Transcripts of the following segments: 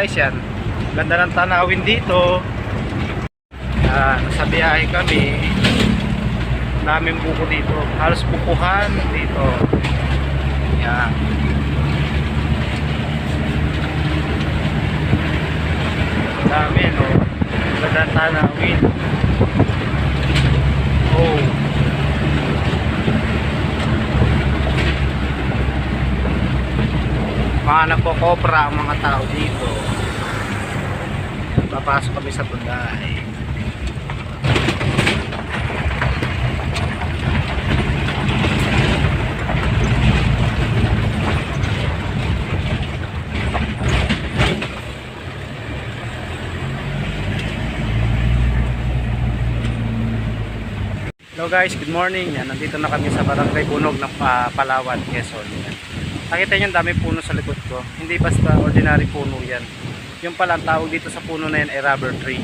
guys, yan. Ganda ng tanawin dito. Sa biyahe kami. Daming buko dito. Halos bukuhan dito. Yan. Dami, no? Ganda ng tanawin. Oh. Mga nagkokopra ang mga tao dito. Papasok kami sa tulay. Hello guys, good morning. Yan, nandito na kami sa Barangay Bunog ng Palawan, Quezon. Yan. Nakita nyo, dami puno sa likod ko. Hindi basta ordinary puno yan. Yung pala, ang tawag dito sa puno na yan ay rubber tree.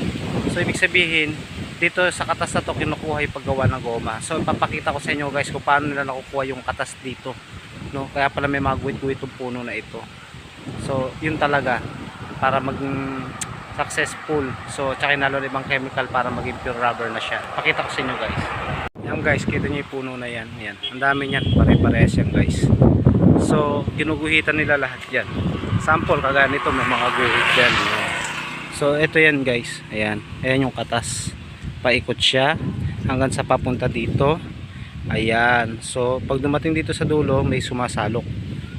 So ibig sabihin, dito sa katas na to kinukuha yung paggawa ng goma. So papakita ko sa inyo guys kung paano nila nakukuha yung katas dito, no? Kaya pala may mga guwit-guwit yung puno na ito. So yun talaga para maging successful. So tsaka inalo ibang chemical para maging pure rubber na siya. Pakita ko sa inyo guys. Yan guys, kita nyo yung puno na yan. Yan. Ang dami niyan, pare-parehas yan guys. So ginuguhitan nila lahat yan. Sample kagaya nito, may mga guhit yan. So ito yan guys. Ayan. Ayan yung katas. Paikot siya hanggang sa papunta dito. Ayan. So pag dumating dito sa dulo, may sumasalok.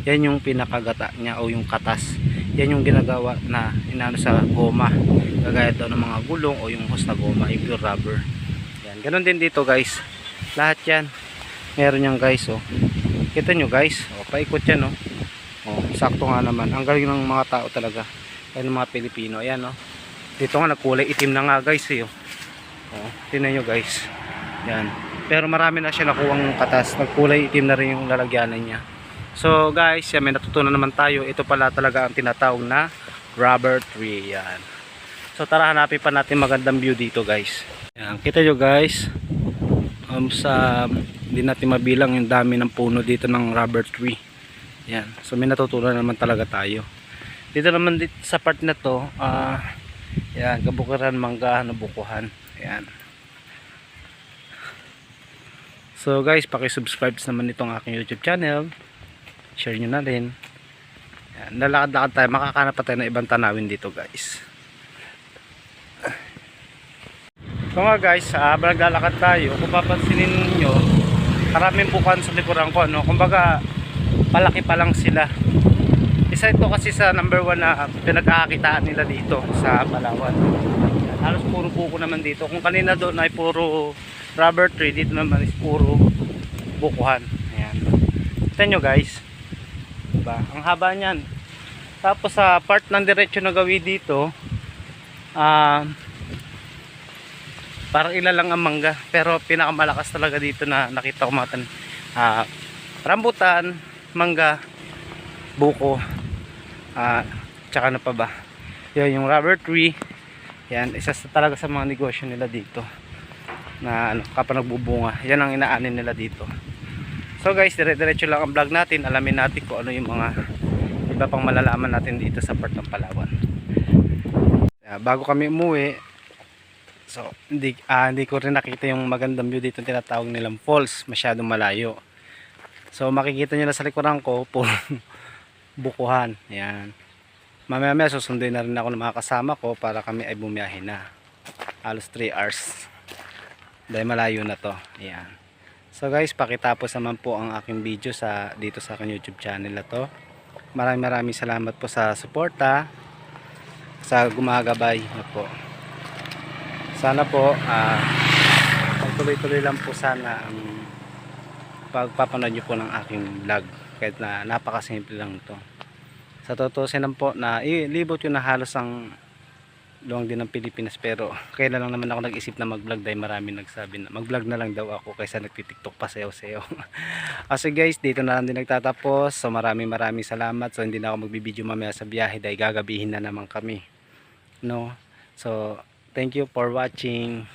Yan yung pinakagata niya o yung katas. Yan yung ginagawa na inano sa goma. Kagaya daw ng mga gulong o yung hose na goma, yung pure rubber. Yan. Ganon din dito guys. Lahat yan. Meron yan guys. Oh. Kita nyo guys. Oh, paikot yan. Oh. Oh, sakto nga naman. Ang galing ng mga tao talaga. Kaya ng mga Pilipino. Ayan. Oh. Dito nga nagkulay itim na nga guys. Eh, oh. Oh, tingnan nyo guys. Yan. Pero marami na siya nakuwang katas. Nagkulay itim na rin yung lalagyanan niya. So guys, yan, may natutunan naman tayo. Ito pala talaga ang tinatawag na rubber tree. Yan. So tara, hanapin pa natin magandang view dito guys. Yan. Kita nyo guys. Hindi natin mabilang yung dami ng puno dito ng rubber tree. Yan. So may natutunan naman talaga tayo. Dito naman dito, sa part na to, yan, kabukiran, manggahan, bukuhan. Yan. So guys, paki-subscribe naman itong aking YouTube channel. Share nyo na rin. Yan. Lalakad-lakad tayo, makakanap pa tayo ng ibang tanawin dito guys. So nga guys, naglalakad tayo. Kung papansinin nyo, maraming bukuhan sa likuran ko, no? Kumbaga palaki pa lang sila. Isa ito kasi sa number 1 na pinagkakakitaan nila dito sa Palawan. Halos puro buko naman dito. Kung kanina doon ay puro rubber tree, dito naman is puro bukuhan. Ayan. Kita nyo guys, diba? Ang haba nyan. Tapos sa part ng diretso na gawin dito, parang ilan lang ang mangga, pero pinakamalakas talaga dito na nakita ko mga rambutan, mangga, buko, tsaka na pa ba, yan yung rubber tree. Yan, isa talaga sa mga negosyo nila dito na kapag nagbubunga, yan ang inaanin nila dito. So guys, dire-diretso lang ang vlog natin. Alamin natin kung ano yung mga iba pang malalaman natin dito sa part ng Palawan. Bago kami umuwi, so hindi ko rin nakita yung magandang view dito, tinatawag nilang falls, masyadong malayo. So makikita nyo na sa likuran ko po bukuhan. Yan. Mamaya susunduin na rin ako ng mga kasama ko para kami ay bumiyahe na. Halos 3 hours. Dahil malayo na to. Yan. So guys, pakitapos naman po ang aking video dito sa aking YouTube channel na to. Maraming salamat po sa suporta, sa gumagabay na po. Sana po pagtuloy-tuloy lang po sana ang pagpapanood nyo po ng aking vlog, kahit na napakasimple lang to. Sa totoo lang po na ilibot yun na halos ang luwang din ng Pilipinas, pero kailan lang naman ako nag-isip na mag-vlog dahil marami nagsabi na mag-vlog na lang daw ako kaysa nagtitiktok pa sayo-sayo. Kasi guys, dito na lang din nagtatapos. So maraming salamat. So hindi na ako magbibideo mamaya sa biyahe dahil gagabihin na naman kami, no? So thank you for watching.